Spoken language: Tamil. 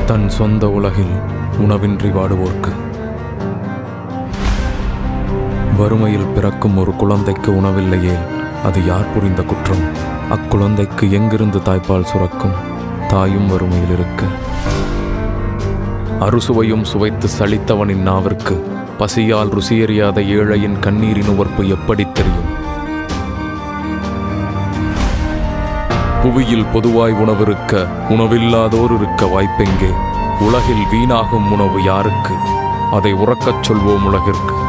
தன் சொந்த உலகில் உணவின்றி வாடுவோர்க்கு, வறுமையில் பிறக்கும் ஒரு குழந்தைக்கு உணவில்லையே அது யார் புரிந்த குற்றம்? அக்குழந்தைக்கு எங்கிருந்து தாய்ப்பால் சுரக்கும்? தாயும் வறுமையில் இருக்க. அறுசுவையும் சுவைத்து சலித்தவனின் நாவிற்கு பசியால் ருசியறியாத ஏழையின் கண்ணீரின் உவர்ப்பு எப்படி தெரியும்? புவியில் பொதுவாய் உணவிருக்க உணவில்லாதோர் இருக்க வாய்ப்பெங்கே? உலகில் வீணாகும் உணவு யாருக்கு? அதை உறக்கச் சொல்வோம் உலகிற்கு.